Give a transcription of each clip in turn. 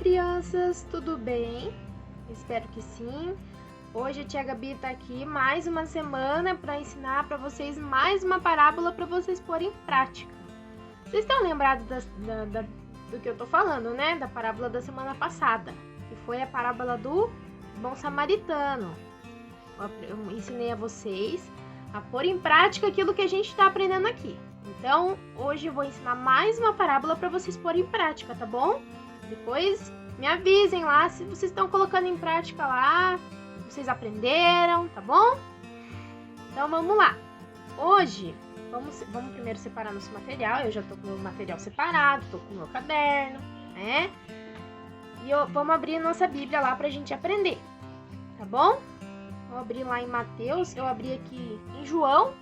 crianças, tudo bem? Espero que sim. Hoje a tia Gabi tá aqui mais uma semana para ensinar para vocês mais uma parábola para vocês porem em prática. Vocês estão lembrados do que eu tô falando, né? Da parábola da semana passada, que foi a parábola do bom samaritano. Eu ensinei a vocês a pôr em prática aquilo que a gente está aprendendo aqui. Então, hoje eu vou ensinar mais uma parábola para vocês porem em prática, tá bom? Depois me avisem lá se vocês estão colocando em prática lá, se vocês aprenderam, tá bom? Então vamos lá. Hoje, vamos primeiro separar nosso material. Eu já tô com o meu material separado, tô com o meu caderno, né? E vamos abrir nossa Bíblia lá pra gente aprender, tá bom? Vou abrir lá em Mateus, eu abri aqui em João,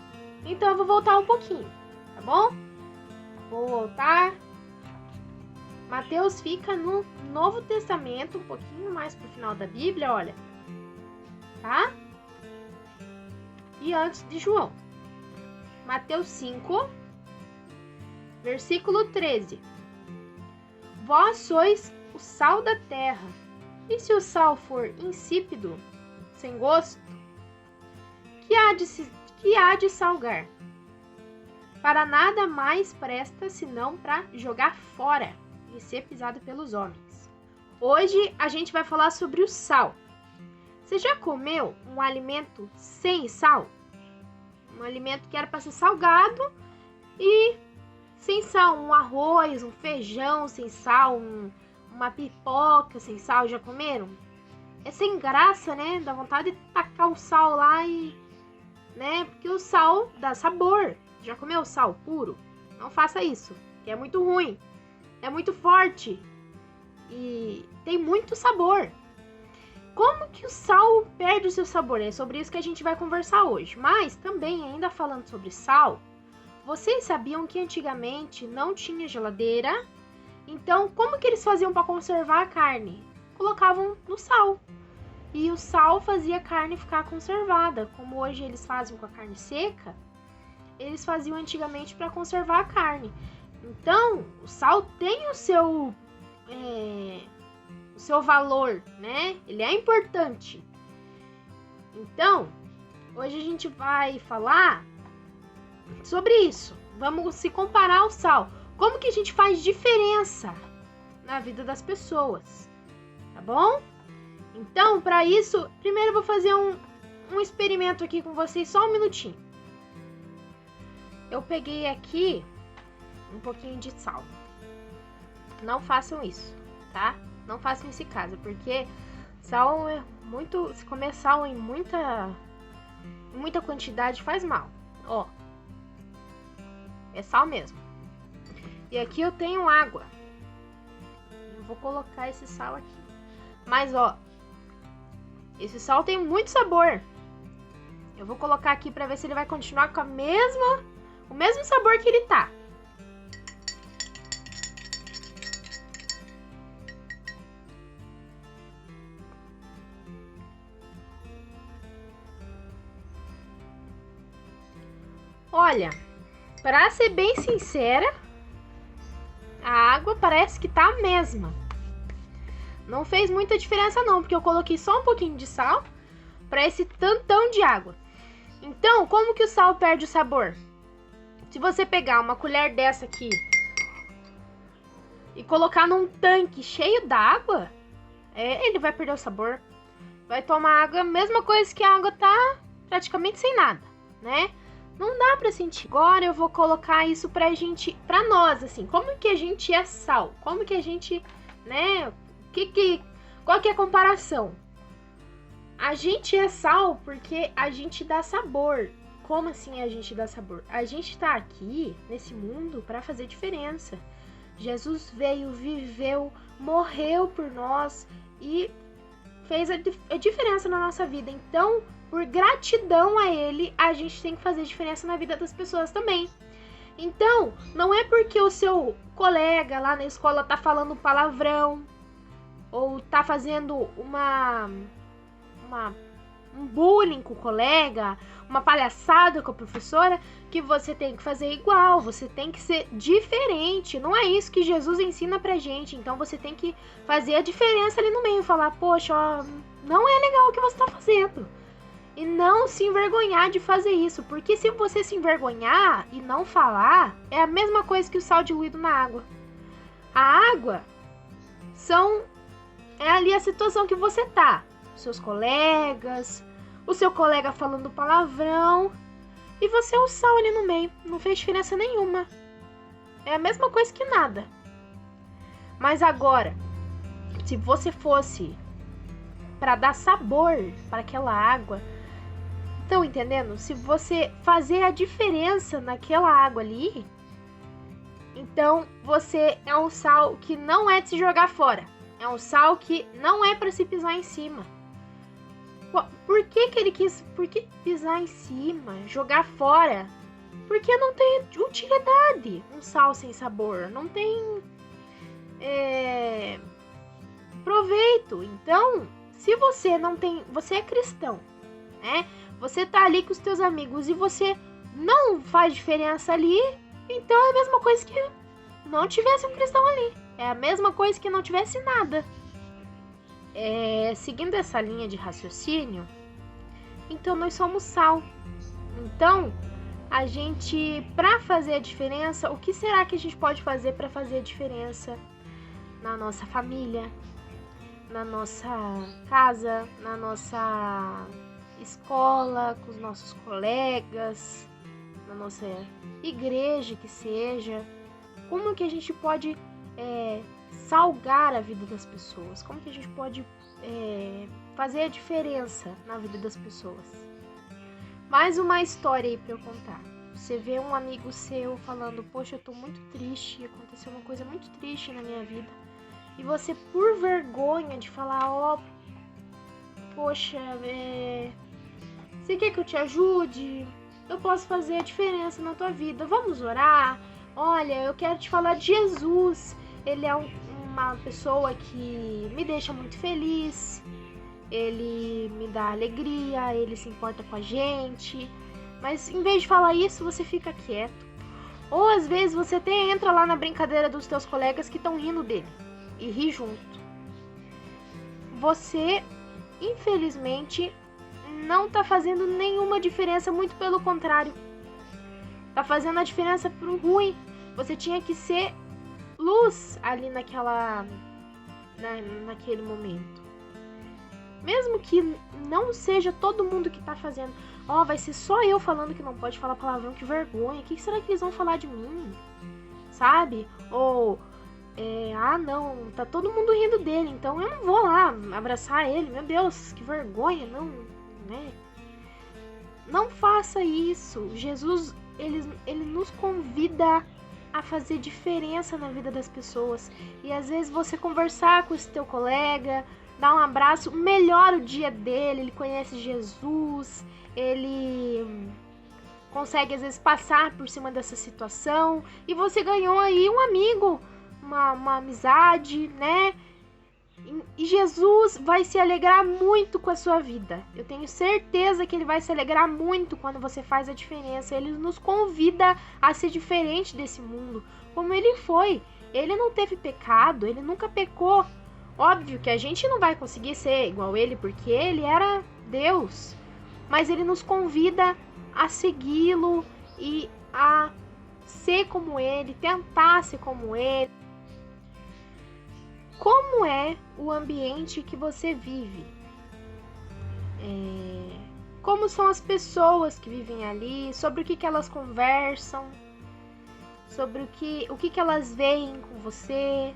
então eu vou voltar um pouquinho, tá bom? Vou voltar. Mateus fica no Novo Testamento, um pouquinho mais pro final da Bíblia, olha. Tá? E antes de João. Mateus 5, versículo 13. Vós sois o sal da terra. E se o sal for insípido, sem gosto, que há de salgar? Para nada mais presta senão para jogar fora e ser pisado pelos homens. Hoje a gente vai falar sobre o sal. Você já comeu um alimento sem sal? Um alimento que era para ser salgado e sem sal, um arroz, um feijão sem sal, uma pipoca sem sal, já comeram? É sem graça, né? Dá vontade de tacar o sal lá e, né? Porque o sal dá sabor. Já comeu sal puro? Não faça isso, que é muito ruim. É muito forte e tem muito sabor. Como que o sal perde o seu sabor? É sobre isso que a gente vai conversar hoje. Mas também, ainda falando sobre sal, vocês sabiam que antigamente não tinha geladeira? Então, como que eles faziam para conservar a carne? Colocavam no sal. E o sal fazia a carne ficar conservada. Como hoje eles fazem com a carne seca, eles faziam antigamente para conservar a carne. Então, o sal tem o seu valor, né? Ele é importante. Então, hoje a gente vai falar sobre isso. Vamos se comparar ao sal. Como que a gente faz diferença na vida das pessoas, tá bom? Então, para isso, primeiro eu vou fazer um experimento aqui com vocês, só um minutinho. Eu peguei aqui um pouquinho de sal. Não façam isso, tá? Não façam isso em casa, porque sal é muito... Se comer sal em muita quantidade faz mal. Ó, é sal mesmo. E aqui eu tenho água. Eu vou colocar esse sal aqui. Mas, ó, esse sal tem muito sabor. Eu vou colocar aqui pra ver se ele vai continuar com o mesmo sabor que ele tá. Olha, pra ser bem sincera, a água parece que tá a mesma. Não fez muita diferença não, porque eu coloquei só um pouquinho de sal pra esse tantão de água. Então, como que o sal perde o sabor? Se você pegar uma colher dessa aqui e colocar num tanque cheio d'água, ele vai perder o sabor. Vai tomar água, mesma coisa que a água tá praticamente sem nada, né? Não dá pra sentir. Agora eu vou colocar isso pra nós, assim. Como que a gente é sal? Como que a gente, né? Qual que é a comparação? A gente é sal porque a gente dá sabor. Como assim a gente dá sabor? A gente tá aqui, nesse mundo, pra fazer diferença. Jesus veio, viveu, morreu por nós e fez a diferença na nossa vida. Então, por gratidão a ele, a gente tem que fazer diferença na vida das pessoas também. Então, não é porque o seu colega lá na escola tá falando palavrão ou tá fazendo uma um bullying com o colega, uma palhaçada com a professora, que você tem que fazer igual, você tem que ser diferente. Não é isso que Jesus ensina pra gente. Então você tem que fazer a diferença ali no meio, falar, poxa, ó, não é legal o que você tá fazendo. E não se envergonhar de fazer isso, porque se você se envergonhar e não falar, é a mesma coisa que o sal diluído na água. A água é ali a situação que você tá, seus colegas, o seu colega falando palavrão, e você é o sal ali no meio, não fez diferença nenhuma. É a mesma coisa que nada. Mas agora, se você fosse para dar sabor para aquela água, estão entendendo? Se você fazer a diferença naquela água ali, então você é um sal que não é de se jogar fora. É um sal que não é para se pisar em cima. Por que ele quis? Por que pisar em cima? Jogar fora? Porque não tem utilidade um sal sem sabor. Não tem proveito. Então, se você não tem... Você é cristão, né? Você tá ali com os teus amigos e você não faz diferença ali, então é a mesma coisa que não tivesse um cristão ali. É a mesma coisa que não tivesse nada. Seguindo essa linha de raciocínio, então nós somos sal. Então, a gente, para fazer a diferença, o que será que a gente pode fazer para fazer a diferença na nossa família, na nossa casa, na nossa escola, com os nossos colegas, na nossa igreja que seja? Como que a gente pode salgar a vida das pessoas? Como que a gente pode fazer a diferença na vida das pessoas? Mais uma história aí pra eu contar. Você vê um amigo seu falando, poxa, eu tô muito triste, aconteceu uma coisa muito triste na minha vida. E você, por vergonha de falar, poxa, você quer que eu te ajude? Eu posso fazer a diferença na tua vida. Vamos orar? Olha, eu quero te falar de Jesus. Ele é uma pessoa que me deixa muito feliz. Ele me dá alegria, ele se importa com a gente. Mas em vez de falar isso, você fica quieto. Ou às vezes você até entra lá na brincadeira dos teus colegas que estão rindo dele e ri junto. Você, infelizmente, não tá fazendo nenhuma diferença, muito pelo contrário. Tá fazendo a diferença pro ruim. Você tinha que ser luz ali naquele momento. Mesmo que não seja todo mundo que tá fazendo. Vai ser só eu falando que não pode falar palavrão, que vergonha. O que será que eles vão falar de mim? Sabe? Ou, não, tá todo mundo rindo dele, então eu não vou lá abraçar ele. Meu Deus, que vergonha, não, né? Não faça isso. Jesus, ele nos convida a fazer diferença na vida das pessoas. E às vezes você conversar com esse teu colega, dar um abraço, melhora o dia dele, ele conhece Jesus, ele consegue às vezes passar por cima dessa situação e você ganhou aí um amigo, uma amizade, né? E Jesus vai se alegrar muito com a sua vida. Eu tenho certeza que ele vai se alegrar muito quando você faz a diferença. Ele nos convida a ser diferente desse mundo, como ele foi. Ele não teve pecado, ele nunca pecou. Óbvio que a gente não vai conseguir ser igual ele, porque ele era Deus. Mas ele nos convida a segui-lo e a ser como ele, tentar ser como ele. Como é o ambiente que você vive? Como são as pessoas que vivem ali? Sobre o que elas conversam? Sobre o que elas veem com você?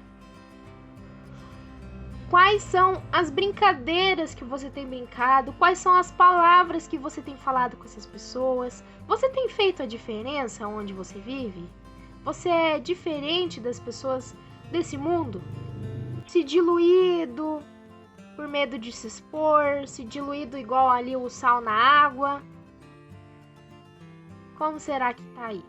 Quais são as brincadeiras que você tem brincado? Quais são as palavras que você tem falado com essas pessoas? Você tem feito a diferença onde você vive? Você é diferente das pessoas desse mundo? Se diluído por medo de se expor, se diluído igual ali o sal na água. Como será que tá aí?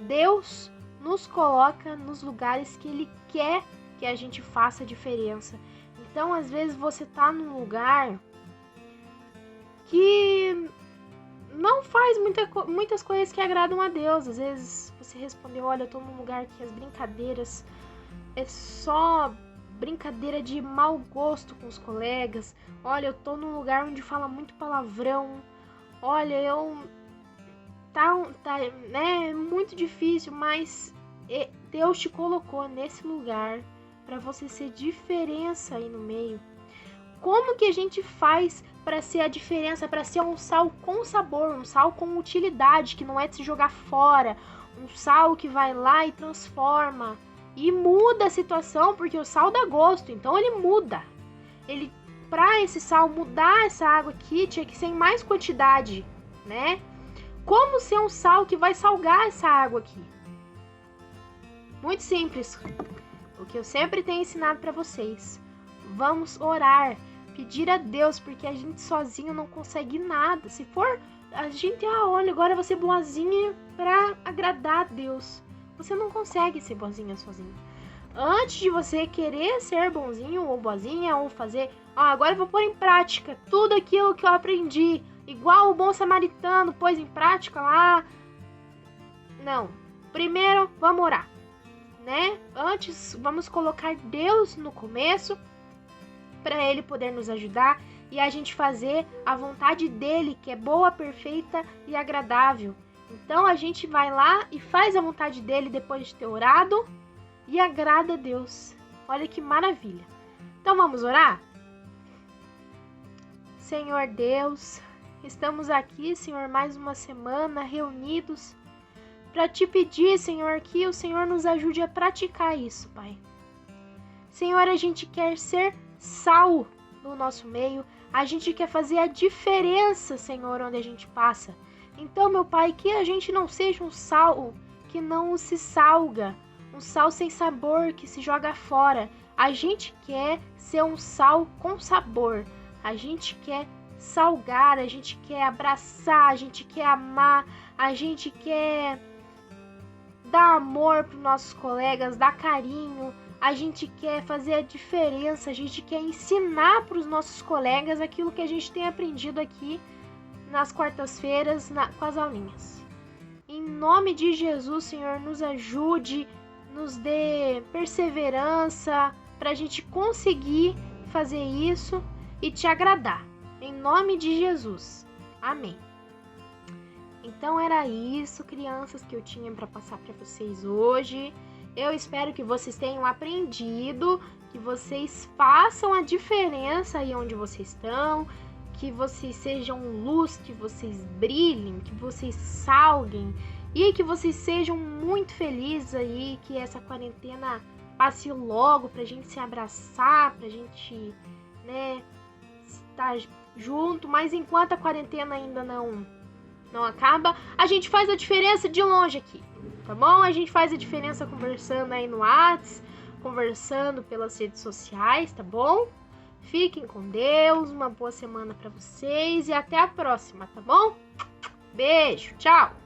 Deus nos coloca nos lugares que Ele quer que a gente faça a diferença. Então, às vezes, você tá num lugar faz muitas coisas que agradam a Deus. Às vezes você respondeu, olha, eu tô num lugar que as brincadeiras é só brincadeira de mau gosto com os colegas. Olha, eu tô num lugar onde fala muito palavrão. Olha, né, é muito difícil, mas Deus te colocou nesse lugar para você ser diferença aí no meio. Como que a gente faz para ser a diferença, para ser um sal com sabor, um sal com utilidade, que não é de se jogar fora, um sal que vai lá e transforma e muda a situação, porque o sal dá gosto, então ele muda. Para esse sal mudar essa água aqui, tinha que ser em mais quantidade, né? Como ser um sal que vai salgar essa água aqui? Muito simples. O que eu sempre tenho ensinado para vocês. Vamos orar, pedir a Deus, porque a gente sozinho não consegue nada. Se for a gente, olha, agora eu vou ser boazinha para agradar a Deus. Você não consegue ser boazinha sozinho. Antes de você querer ser bonzinho ou boazinha ou fazer, agora eu vou pôr em prática tudo aquilo que eu aprendi, igual o bom samaritano pôs em prática lá. Não. Primeiro, vamos orar, né? Antes, vamos colocar Deus no começo, para Ele poder nos ajudar e a gente fazer a vontade dEle, que é boa, perfeita e agradável. Então a gente vai lá e faz a vontade dEle depois de ter orado e agrada a Deus. Olha que maravilha. Então vamos orar? Senhor Deus, estamos aqui, Senhor, mais uma semana reunidos para te pedir, Senhor, que o Senhor nos ajude a praticar isso, Pai. Senhor, a gente quer ser sal no nosso meio, a gente quer fazer a diferença, Senhor, onde a gente passa. Então, meu Pai, que a gente não seja um sal que não se salga, um sal sem sabor que se joga fora. A gente quer ser um sal com sabor, a gente quer salgar, a gente quer abraçar, a gente quer amar, a gente quer dar amor para os nossos colegas, dar carinho. A gente quer fazer a diferença, a gente quer ensinar para os nossos colegas aquilo que a gente tem aprendido aqui nas quartas-feiras com as aulinhas. Em nome de Jesus, Senhor, nos ajude, nos dê perseverança para a gente conseguir fazer isso e te agradar. Em nome de Jesus. Amém. Então era isso, crianças, que eu tinha para passar para vocês hoje. Eu espero que vocês tenham aprendido, que vocês façam a diferença aí onde vocês estão, que vocês sejam luz, que vocês brilhem, que vocês salguem e que vocês sejam muito felizes aí, que essa quarentena passe logo pra gente se abraçar, pra gente, né, estar junto. Mas enquanto a quarentena ainda não acaba, a gente faz a diferença de longe aqui. Tá bom? A gente faz a diferença conversando aí no WhatsApp, conversando pelas redes sociais, tá bom? Fiquem com Deus, uma boa semana pra vocês e até a próxima, tá bom? Beijo, tchau!